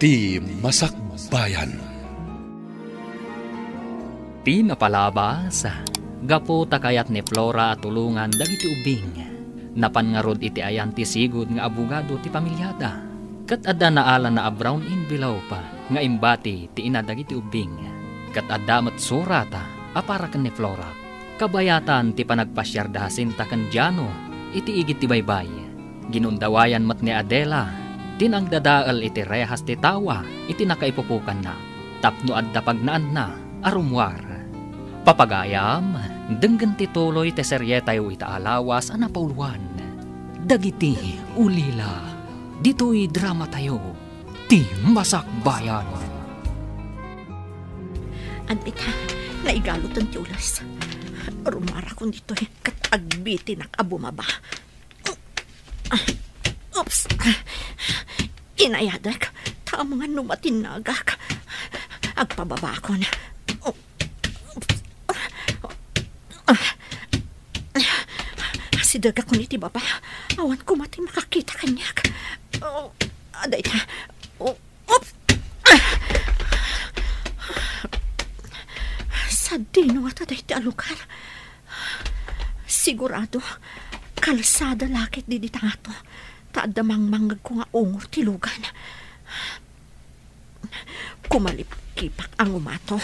Ti Masakbayan. Ti napalabas, gapo takayat ni Flora at tulungan dagiti ubing. Napangarod iti ayan ti sigud nga abogado ti pamilyada. Kat adda naalan na a brown envelope nga imbati ti ina dagiti ubing. Kat adda met surata apara ken ni Flora. Kabayatan ti panagpasyar da Jacinta ken Jano iti igit ti baybay. Ginundawayan met ni Adela tinang dadaal iti rehas ti tawa iti nakaipupukan na. Tapno adda pagnaan na arumwar. Papagayam, denggan ti tuloy ti seryetayo ita alawas ana pauluan. Dagiti ulila, dito'y drama tayo, ti Masakbayan. Andika, naigalutan ti ulas. Rumara ko dito'y katagbiti nakabumaba. Oops! Inayadak, tamo nga numatinagak. Agpababa ko na. Sidaga ko niti baba. Awan ko mati makakita kanyak. Aday na. Oops! Sa dino at aday ti alukar. Sigurado, kalsada lakit di ditangato. Taadamang manggag ko nga ungor ti lugan. Kumalip-kipak ang umato.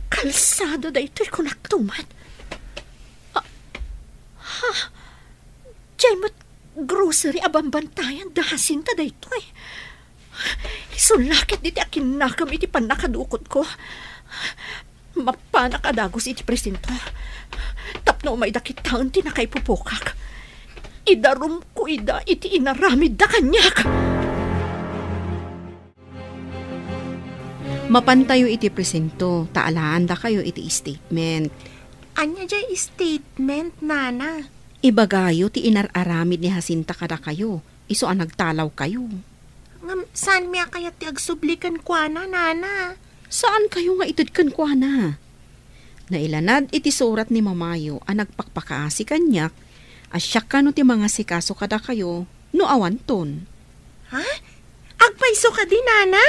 Kalsada da ito'y kunaktuman. Diyay mo't grocery abambantayan da Jacinta da ito'y. Isulakit diti akin nakam iti panakadukot ko. Mapanakadagos iti presinto. Tapno umay dakit taon ti nakaipupukak. Idarum ko ida iti inaramid da kanyak. Mapantayo iti presento, taalaan da kayo iti statement. Anya jay statement, nana? Ibagayo ti inararamid ni Jacinta kada kayo, iso ang nagtalaw kayo. Saan miya kaya ti agsublikan kwa na, nana? Saan kayo nga itudkan kwa na? Nailanad iti surat ni Mamayo ang nagpakpakaasi kanyak, asyak ka no ti mga sikaso kada kayo, no awanton. Ha? Agpaiso ka di, nana?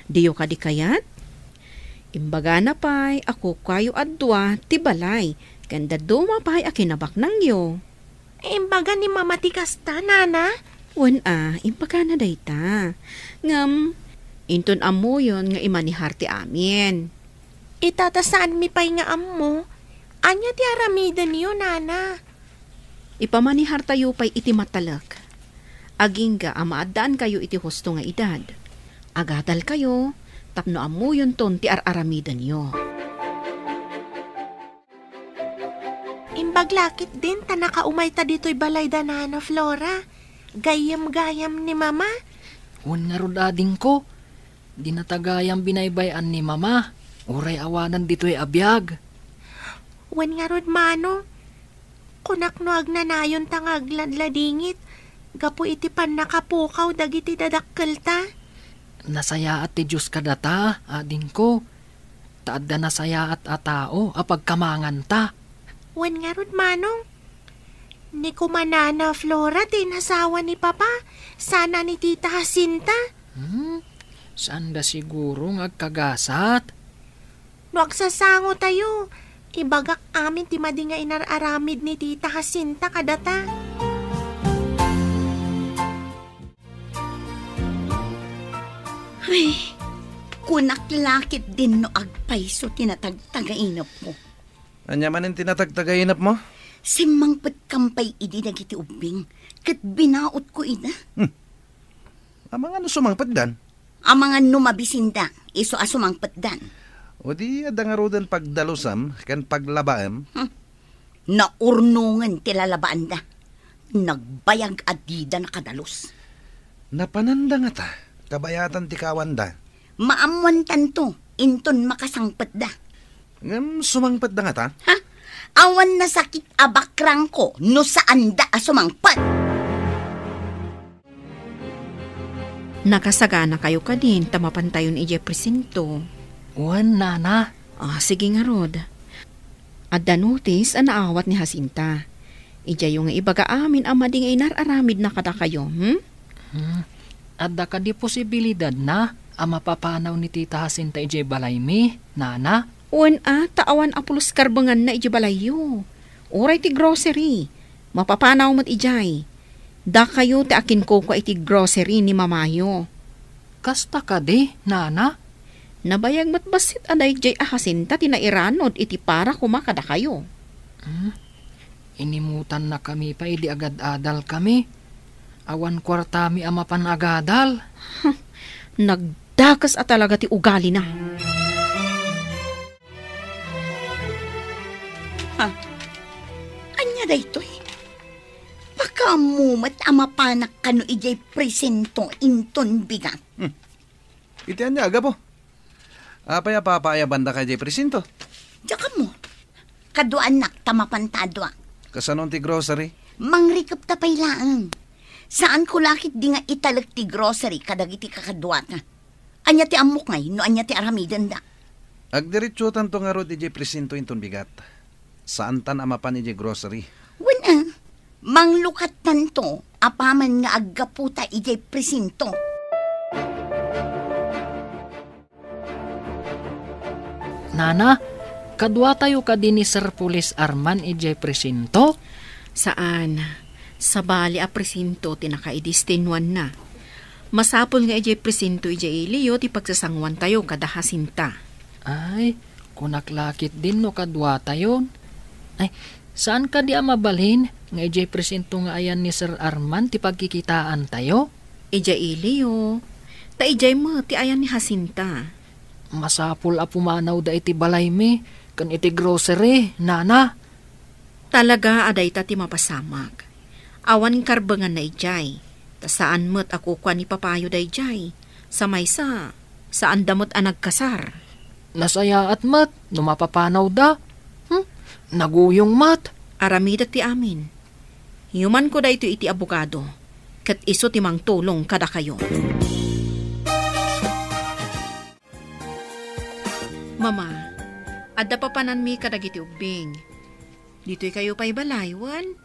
Diyo ka di kayat? Imbaga na pa'y ako kayo adwa ti balay, ganda duma pa'y akinabak nang yo. Imbaga ni mama ti kasta, nana? Wan imbaga na dayta. Ngam, inton amo yon nga imanihar ti amin. Itatasaan mi pa'y nga amo? Anya ti aramidan niyo, nana? Ipamanihar tayo pa'y iti matalak. Aging ga amaadaan kayo iti husto nga edad. Agadal kayo, tapno amo yun ton ti araramidan nyo. Imbaglakit din, tanakaumay ta dito'y balay da, nana Flora. Gayam-gayam ni mama. Wan nga rodading ko, dinatagayam binaybayan ni mama. Uray awanan dito'y abiyag. Wan nga rod, mano. Kunakno agnanayon tangagladladingit. Gapu iti pan nakapukaw dagiti dadakkel ta. Nasaya at ti Diyos kadata, ading ko. Taadda nasaya at atao, apagkamangan ta. Wan nga rod, manong. Ni kumanana Flora, tinasawa ni Papa. Sana ni Tita Jacinta. Saan da siguro ngagkagasat? No agsasango tayo. Ibagak amin ti madi nga inararamid ni Tita Jacinta kadata. Ay, kunaklakit din no agpaiso tinatagtagainap mo. Anya man ang tinatagtagainap mo? Simangpet kampay idi dagiti ubing, kat binaot ko ida. Amang ano sumangpet dan? Amangan numabisinda, iso asumangpet dan. O di adangarudan pagdalusam, kan paglabaam. Naurnungan tilalabaan da. Nagbayag adida na kadalos. Napananda nga ta, kabayatan ti kawanda. Maamuan tanto, inton makasangpet da. Ngam sumangpet da nga ta? Ha? Awan na sakit abakrang ko, no saan da asumangpet. Nakasagana kayo ka din, tamapantayon i Jefferson to. Wan, nana. Sige nga, Rod. At danutis ang naawat ni Jacinta. Ija yung ibaga amin ang mading ay nararamid na kada kayo, At da ka di posibilidad na ang mapapanaw ni Tita Jacinta ijay balay mi, nana? Uwan taawan apulos karbangan na ija balayo. Oray ti grocery. Mapapanaw mo't ijay. Da kayo ti akin ko iti grocery ni mamayo. Kasta ka di, nana? Nabayag mat basit aday jay Jacinta tinairanod iti para kumakada kayo. Inimutan na kami pa, idi agad-adal kami. Awan kwartami ang mapanagadal. Nagdakas at talaga ti ugali na. Anya da ito eh. Baka mumat ang mapanak kano ijay presento inton bigat. Itian niya, aga po. Apaya papaaya banda kay presinto. Diyan mo. Kaduan nak tamapantadwa. Kasanon ti grocery? Mangrikap tapay laang. Saan ko lakit di nga italag ti grocery kadag iti kakadwa na. Anya ti amok ngay, no anya ti aramidan da. Agdiritso tanto nga ro di presinto inton bigat. Saan tan amapan iti grocery? Wala. Manglukat tanto, apaman nga aggaputa iti presinto. Nana, kadwa tayo ka din ni Sir Police Arman ijay presinto? Saan? Sa bali a presinto tinakaidistinwan na. Masapol nga ijay presinto ijay iliyo ti pagsasangwan tayo kada Jacinta. Ay, kunaklakit din no kadwa tayo. Ay, saan ka di mabalhin nga ijay presinto nga ayan ni Sir Arman ti pagkikitaan tayo? Ijay iliyo. Ta ijay mo ti ayan ni Jacinta. Masapul a pumanaw da iti balay mi, kan iti grocery, nana. Talaga aday ta ti mapasamak. Awan karbangan na ijay. Ta saan mo't ako kwa ni papayo da ijay. Sa maysa, saan damot ang nagkasar. Nasaya at mat, no mapapanaw da. Naguyong mat. Aramida ti amin. Human ko da ito iti abogado. Kat iso timang tulong kada kayo. Mama, adda pa panan mi kadagiti ubing. Dito'y kayo pa'y balaywan.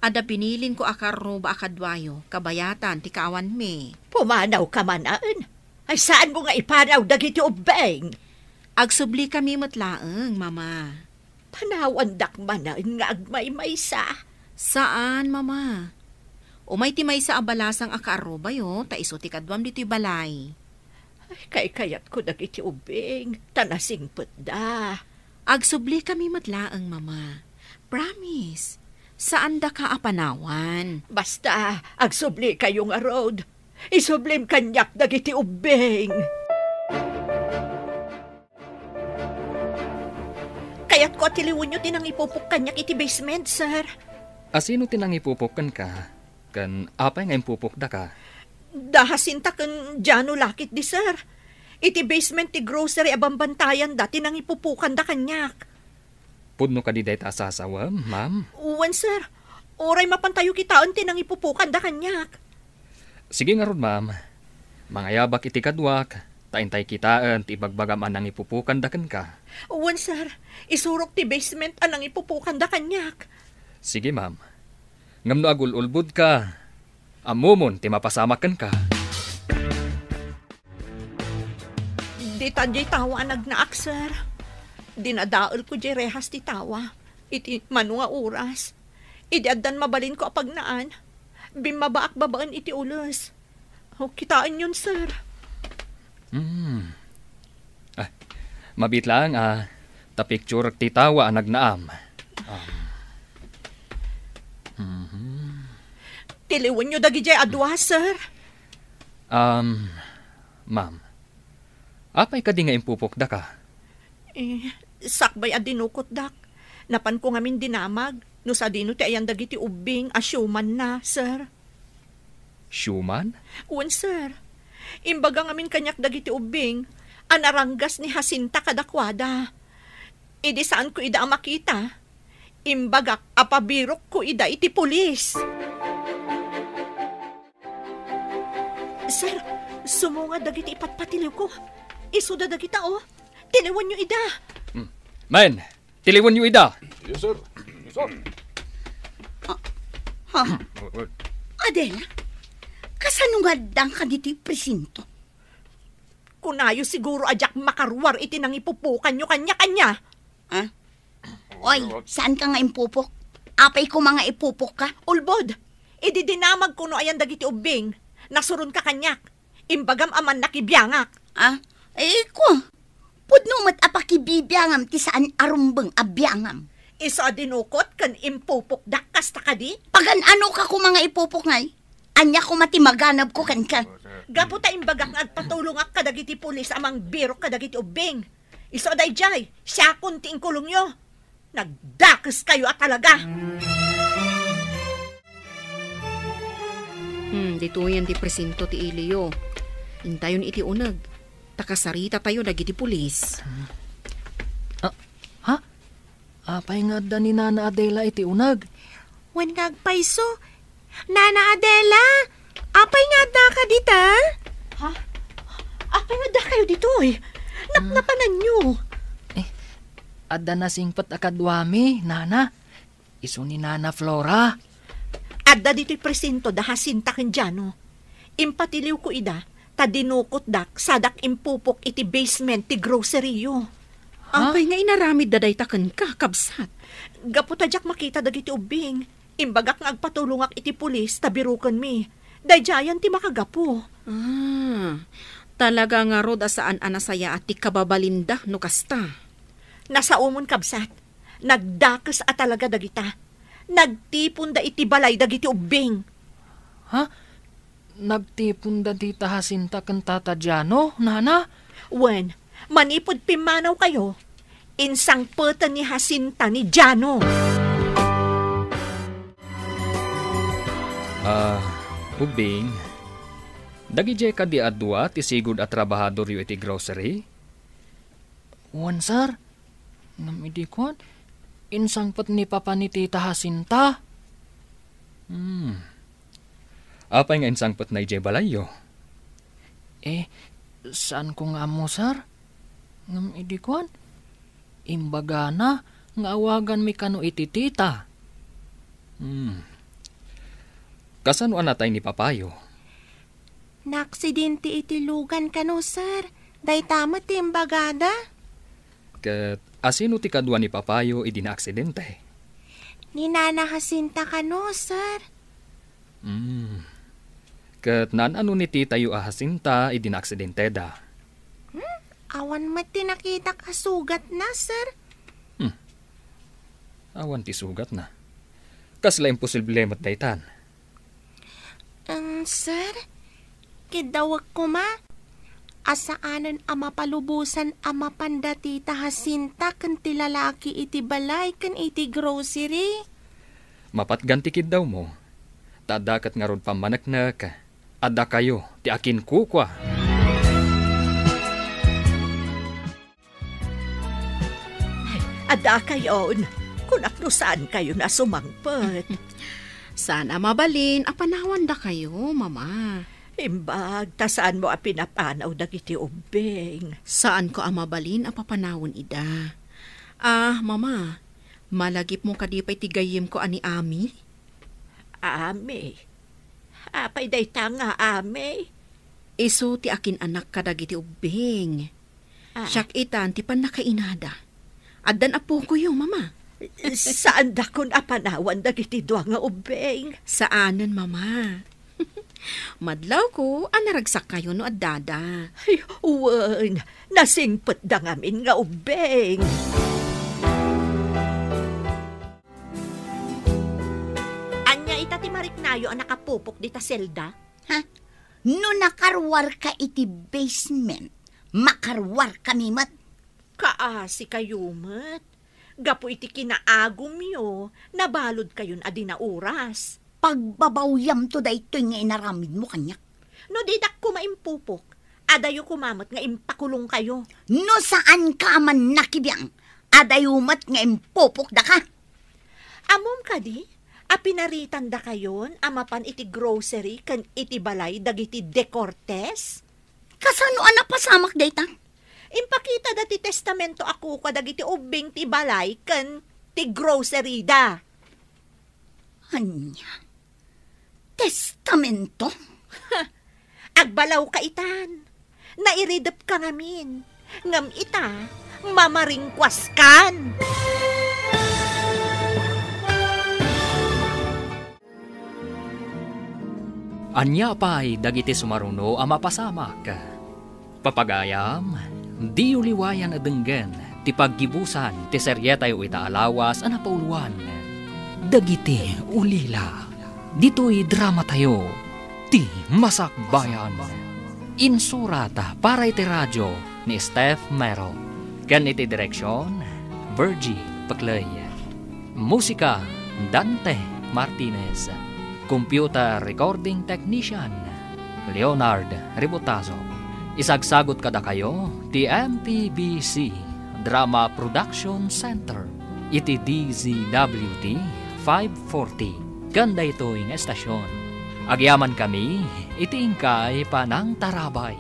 Adda pinilin ko akarro ba akadwayo, kabayatan, ti kaawan mi. Pumanaw ka manaan. Ay saan mo nga ipanaw dagiti ubeng? Agsubli kami matlaeng, mama. Panawan dak manaan nga agmay-maysa. Saan, mama? Umay ti may sa abalasang akarro ba yo, ta iso ti kadwam dito'y balay. Ay, kay-kayat ko dagiti ubing. Tanasing put da. Agsubli kami matlaang, mama. Promise. Saan da ka apanawan? Basta, agsubli kayong road. Isublim kanyak dagiti ubing. Kaya't ko atiliwin nyo tinang ipupuk kanyak iti basement, sir. Asino tinang ipupukan ka? Kan apay nga impupuk da ka? Dahasinta kan Jano lakit di, sir. Iti basement ti grocery abambantayan dati nang ipupukan da kanyak. Pudno ka di day ta asasawa, ma'am? Uwan, sir. Oray mapantayo kitaan ti nang ipupukan da kanyak. Sige nga ron, ma'am. Mga yabak iti kadwak, taintay kitaan ti bagbagaman nang ipupukan da kan ka. Uwan, sir. Isurok ti basement anang ipupukan da kanyak. Sige, ma'am. Ngamno agul-ulbud ka. Amumon, ti mapasamakan ka. Di tadjay tawa nagnaak, sir. Dinadaol ko di rehas ti tawa. Iti manu nga oras. Idiadan mabalin ko apagnaan. Bimabaak babaan iti ulos. O, kitaan yun, sir. Mabit lang, ta picture ti tawa nagnaam. Tiliwan nyo dagi jay adwa, sir. Ma'am. Apay ka di nga impupok da ka? Sakbay adinukot dak. Napan ko ngamin dinamag. No sa dino ti ayan dagi ti ubing asyuman na, sir. Syuman? Uwan, sir. Imbaga ngamin kanyak dagi ti ubing. Anaranggas ni Jacinta kadakwada. Idi saan ko ida ang makita? Imbagak apabirok ko ida iti pulis. Sir, sumunga dagiti ipatpatiliw ko. Isuda dagita, oh. Tiliwan nyo ida. Men, Tiliwan niyo ida. Yes, sir. Yes, sir. Adela, kasanungadang ka dito'y presinto. Kunayo siguro ajak makarwar iti nang ipupukan nyo kanya-kanya. Ha? Oy, saan ka nga impupok? Apay ko mga ipupok ka? Ulbod, ididinamag kuno ayan dagiti ubing. Nasurun ka kanyak. Imbagam aman nakibiyangak. Ha? Ko, pudno mat apakibibiyangam ti saan arumbeng abiyangam. Iso adinukot kan impupok dakkas ta kadi. Pagan ano ka ko mga ipupok ngay? Anya ko matimaganab ko kan ka. Gapo ta imbagak agpatulungak kadagiti pulis amang biro kadagiti ubing. Iso aday jay, siya kunti kulong nyo. Nagdakas kayo at talaga. Dito yan ti presinto ti Ilio. Intayon iti unag. Takasarita tayo dagiti pulis. Ha? Apay nga da ni Nana Adela iti unag. Wan nagpaiso. Nana Adela, apay nga da ka dita? Ha? Apay nga da kayo dito eh. Napanan nyo. Adda na singpat akadwami, Nana. Iso ni Nana Flora. Adda dito'y presinto da hasinta kendyano. Impatiliw ko ida, tadinukot dak, sadak impupok iti basement ti grocery yo. Apay nga inaramid daday taken ka, kabsat. Gapo tadyak makita dagiti ubing. Imbagak nga agpatulungak iti pulis, tabirukan mi. Dayjayan ti makagapo. Talaga nga rod asaan anasaya at ti kababalinda no kasta. Nasa umon kabsat, nagdakas at talaga dagita. Nagtipon da iti balay dagiti ubing. Ha? Nagtipon da di tahasinta kan tatadyano, Nana? Wen, manipod pimanaw kayo, insang peta ni Hasinta ni Jano. Ubing, dagijay ka di adwa ti sigud at trabahador yu iti grocery? Wan, sir. Namidikon, insang pat ni Papa ni Tita Hasinta. Apay nga insang pat na ijay balayo? Saan ko nga mo, sir? Namidikon, imbaga na, nga awagan mi kano iti tita. Kasano anatay ni Papayo? Naaksidente iti lugan ka no, sir. Day tama ti imbagada. Kat asino ti kadwa ni Papayo idi na aksidente? Ni Nana Hasinta ka no, sir. Kat nanano ni tita yu ahasinta idi na aksidente da. Awan mati nakita ka sugat na, sir. Awan ti sugat na. Kasla imposible mat daytan. Sir, kidawag ko ma. Asaanan ama palubusan ama pandati Hasinta kan ti lalaki iti balay kan iti grocery. Mapatganti kid daw mo. Tadakat nga rod pamanaknak. Adda kayo ti akin kukwa. Adda kayon, kung akno saan kayo na sumangpet. Sana mabalin, apanawan da kayo, mama. Imbag, tasaan mo a pinapanaw dagiti ubing. Saan ko mabalin apapanawon ida? Mama, malagip mo kadipay tigayim ko ani Ami? Ami? Apay day tanga, Ami? Iso ti akin anak kadagiti ubing. Siyak itan ti pan nakainada. Addan apo ko yung mama. Saan da kun apanawan dagiti dua nga ubing? Saanan, mama? Madlaw ko, anaragsak kayo no addada. Ay, uwan, nasingpet da ngamin nga ubing. Anya itati mariknayo ang nakapupok dita selda? Ha? No nakarwar ka iti basement, makarwar kami mat. Kaasi kayo mat. Gapo iti kinaagom yo, nabalod kayon adi na oras. Pagbabawyam to da ito nga inaramid mo kanyak. No didak ko maimpupok, adayo kumamat nga impakulong kayo. No saan ka man nakibiyang, adayumat nga impupok da ka. Amom ka di, apinaritan da kayon, amapan iti grocery kan iti balay dagiti De Cortez? Kasano anak pasamak dayta? Impakita da ti testamento ako kadagiti ubing ti balay ken ti grocery da. Anya? Testamento? Agbalaw ka itan. Nairidap ka ngamin. Ngam ita, mamaringkwas kan. Anya pa'y dagiti sumaruno a mapasamak. Papagayam, di uliwayan adenggen, ti paggibusan, ti seryetay o itaalawas a napauluan. Dagiti ulila, dito'y drama tayo, ti Masakbayan. Insurata para iti radyo ni Steph Mero. Ken iti direksyon, Virgie Paclay. Musika, Dante Martinez. Computer Recording Technician, Leonard Ribotazo. Isagsagot kada kayo, ti MPBC Drama Production Center, iti DZWT 540. Ganda ito yung estasyon. Agyaman kami, iti ingkay panang tarabay.